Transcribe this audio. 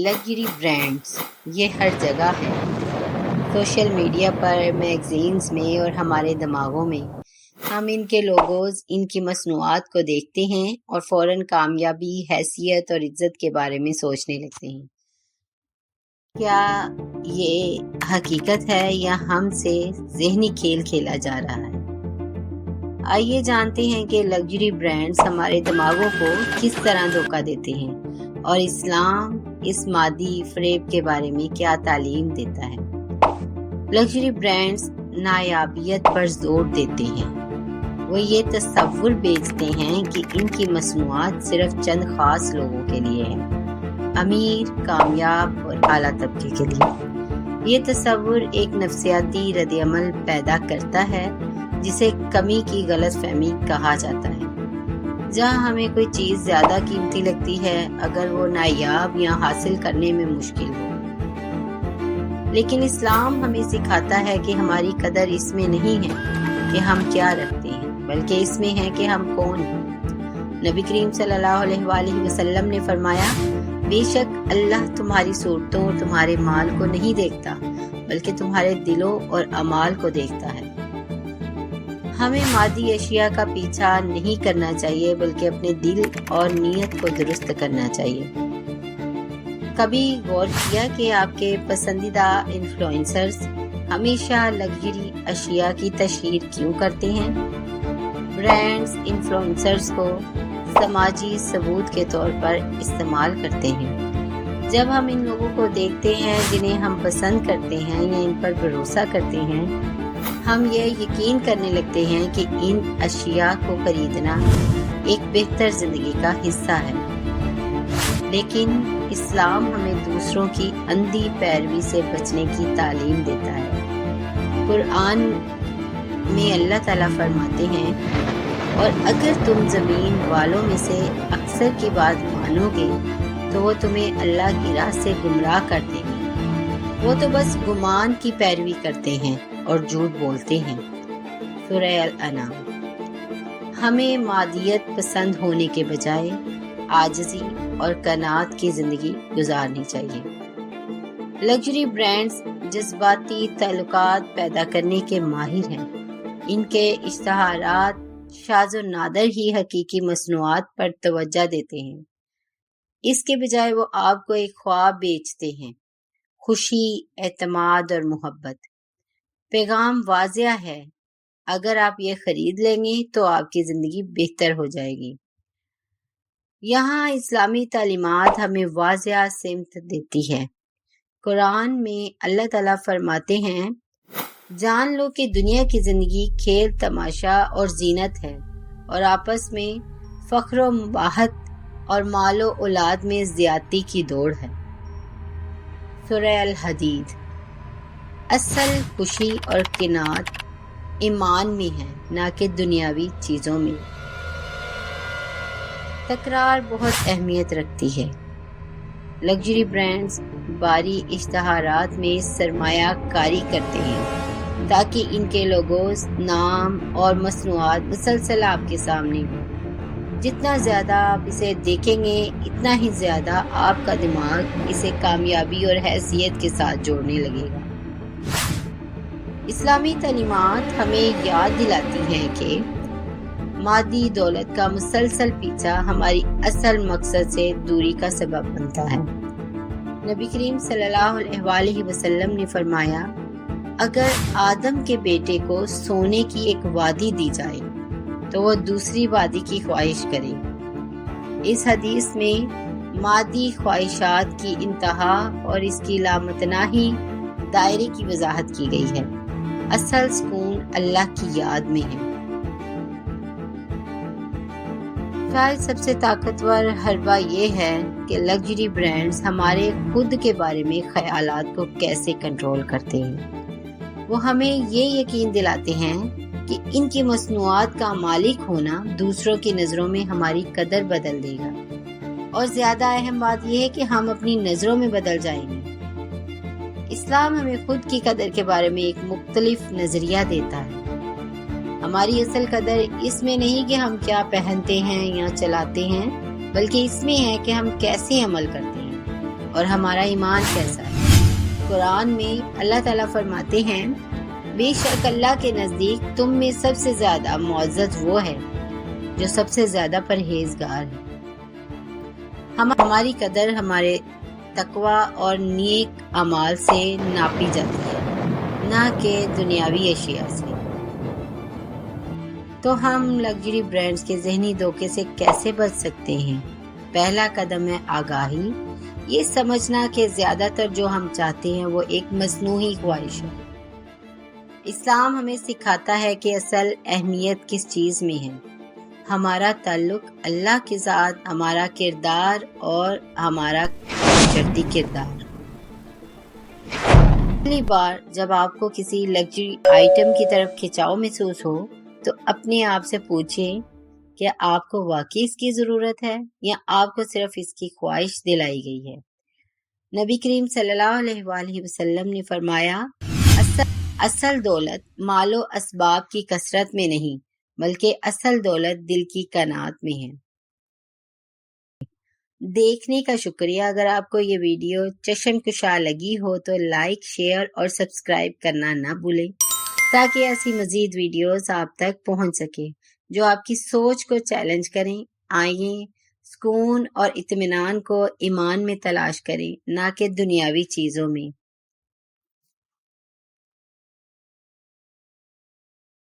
Luxury brands یہ ہر جگہ ہے، سوشل میڈیا پر، میگزینز میں اور ہمارے دماغوں میں۔ ہم ان کے لوگوز، ان کی مصنوعات کو دیکھتے ہیں اور فوراً کامیابی، حیثیت اور عزت کے بارے میں سوچنے لگتے ہیں۔ کیا یہ حقیقت ہے یا ہم سے ذہنی کھیل کھیلا جا رہا ہے؟ آئیے جانتے ہیں کہ لگژری برانڈز ہمارے دماغوں کو کس طرح دھوکہ دیتے ہیں اور اسلام اس مادی فریب کے بارے میں کیا تعلیم دیتا ہے۔ لگژری برانڈز نایابیت پر زور دیتے ہیں۔ وہ یہ تصور بیچتے ہیں کہ ان کی مصنوعات صرف چند خاص لوگوں کے لیے ہیں، امیر، کامیاب اور اعلیٰ طبقے کے لیے۔ یہ تصور ایک نفسیاتی رد عمل پیدا کرتا ہے جسے کمی کی غلط فہمی کہا جاتا ہے۔ جہاں ہمیں کوئی چیز زیادہ قیمتی لگتی ہے اگر وہ نایاب یا حاصل کرنے میں مشکل ہو۔ لیکن اسلام ہمیں سکھاتا ہے کہ ہماری قدر اس میں نہیں ہے کہ ہم کیا رکھتے ہیں، بلکہ اس میں ہے کہ ہم کون ہیں۔ نبی کریم صلی اللہ علیہ وآلہ وسلم نے فرمایا، بے شک اللہ تمہاری صورتوں اور تمہارے مال کو نہیں دیکھتا، بلکہ تمہارے دلوں اور اعمال کو دیکھتا ہے۔ ہمیں مادی اشیاء کا پیچھا نہیں کرنا چاہیے، بلکہ اپنے دل اور نیت کو درست کرنا چاہیے۔ کبھی غور کیا کہ آپ کے پسندیدہ انفلوئنسرز ہمیشہ لگژری اشیاء کی تشہیر کیوں کرتے ہیں؟ برانڈز انفلوئنسرز کو سماجی ثبوت کے طور پر استعمال کرتے ہیں۔ جب ہم ان لوگوں کو دیکھتے ہیں جنہیں ہم پسند کرتے ہیں یا ان پر بھروسہ کرتے ہیں، ہم یہ یقین کرنے لگتے ہیں کہ ان اشیاء کو خریدنا ایک بہتر زندگی کا حصہ ہے۔ لیکن اسلام ہمیں دوسروں کی اندھی پیروی سے بچنے کی تعلیم دیتا ہے۔ قرآن میں اللہ تعالیٰ فرماتے ہیں، اور اگر تم زمین والوں میں سے اکثر کی بات مانو گے تو وہ تمہیں اللہ کی راہ سے گمراہ کر دیں گے۔ وہ تو بس گمان کی پیروی کرتے ہیں اور جھوٹ بولتے ہیں۔ سورہ الانعام۔ ہمیں مادیت پسند ہونے کے بجائے عاجزی اور قناعت کی زندگی گزارنی چاہیے۔ لگژری برانڈز جذباتی تعلقات پیدا کرنے کے ماہر ہیں۔ ان کے اشتہارات شاذ و نادر ہی حقیقی مصنوعات پر توجہ دیتے ہیں۔ اس کے بجائے وہ آپ کو ایک خواب بیچتے ہیں، خوشی، اعتماد اور محبت۔ پیغام واضح ہے، اگر آپ یہ خرید لیں گے تو آپ کی زندگی بہتر ہو جائے گی۔ یہاں اسلامی تعلیمات ہمیں واضح سمت دیتی ہے۔ قرآن میں اللہ تعالیٰ فرماتے ہیں، جان لو کہ دنیا کی زندگی کھیل تماشا اور زینت ہے، اور آپس میں فخر و مباحت اور مال و اولاد میں زیادتی کی دوڑ ہے۔ سورہ الحدید۔ اصل خوشی اور قناعت ایمان میں ہے، نہ کہ دنیاوی چیزوں میں۔ تکرار بہت اہمیت رکھتی ہے۔ لگژری برانڈز باری اشتہارات میں سرمایہ کاری کرتے ہیں تاکہ ان کے لوگوز، نام اور مصنوعات مسلسل آپ کے سامنے ہوں۔ جتنا زیادہ آپ اسے دیکھیں گے، اتنا ہی زیادہ آپ کا دماغ اسے کامیابی اور حیثیت کے ساتھ جوڑنے لگے گا۔ اسلامی تعلیمات ہمیں یاد دلاتی ہیں کہ مادی دولت کا مسلسل پیچھا ہماری اصل مقصد سے دوری کا سبب بنتا ہے۔ نبی کریم صلی اللہ علیہ وآلہ وسلم نے فرمایا، اگر آدم کے بیٹے کو سونے کی ایک وادی دی جائے تو وہ دوسری وادی کی خواہش کرے۔ اس حدیث میں مادی خواہشات کی انتہا اور اس کی لامتناہی دائرے کی وضاحت کی گئی ہے۔ اصل سکون اللہ کی یاد میں ہے۔ شاید سب سے طاقتور حربہ یہ ہے کہ لگژری برانڈز ہمارے خود کے بارے میں خیالات کو کیسے کنٹرول کرتے ہیں۔ وہ ہمیں یہ یقین دلاتے ہیں کہ ان کی مصنوعات کا مالک ہونا دوسروں کی نظروں میں ہماری قدر بدل دے گا، اور زیادہ اہم بات یہ ہے کہ ہم اپنی نظروں میں بدل جائیں گے۔ اسلام ہمیں خود کی قدر کے بارے میں ایک مختلف نظریہ دیتا ہے۔ ہماری اصل قدر اس میں نہیں کہ ہم کیا پہنتے ہیں یا چلاتے ہیں، بلکہ اس میں ہے کہ ہم کیسے عمل کرتے ہیں۔ اور ہمارا ایمان کیسا ہے۔ قرآن میں اللہ تعالیٰ فرماتے ہیں، بے شک اللہ کے نزدیک تم میں سب سے زیادہ معزز وہ ہے جو سب سے زیادہ پرہیزگار ہے۔ ہماری قدر ہمارے تقوی اور نیک اعمال سے ناپی جاتی ہے، نہ کہ دنیاوی اشیاء سے۔ تو ہم لگژری برانڈز کے ذہنی دھوکے سے کیسے بچ سکتے ہیں؟ پہلا قدم ہے آگاہی، یہ سمجھنا کہ زیادہ تر جو ہم چاہتے ہیں وہ ایک مصنوعی خواہش ہے۔ اسلام ہمیں سکھاتا ہے کہ اصل اہمیت کس چیز میں ہے، ہمارا تعلق اللہ کے ساتھ، ہمارا کردار اور ہمارا بچڑتی کردار۔ پہلی بار جب آپ کو کسی لگژری آئٹم کی طرف کھنچاؤ محسوس ہو تو اپنے آپ سے پوچھیں کہ آپ کو واقعی اس کی ضرورت ہے یا آپ کو صرف اس کی خواہش دلائی گئی ہے۔ نبی کریم صلی اللہ علیہ وآلہ وسلم نے فرمایا، اصل دولت مال و اسباب کی کثرت میں نہیں بلکہ اصل دولت دل کی قناعت میں ہے۔ دیکھنے کا شکریہ۔ اگر آپ کو یہ ویڈیو چشم کشا لگی ہو تو لائک، شیئر اور سبسکرائب کرنا نہ بھولیں تاکہ ایسی مزید ویڈیوز آپ تک پہنچ سکے جو آپ کی سوچ کو چیلنج کریں۔ آئیں سکون اور اطمینان کو ایمان میں تلاش کریں، نہ کہ دنیاوی چیزوں میں۔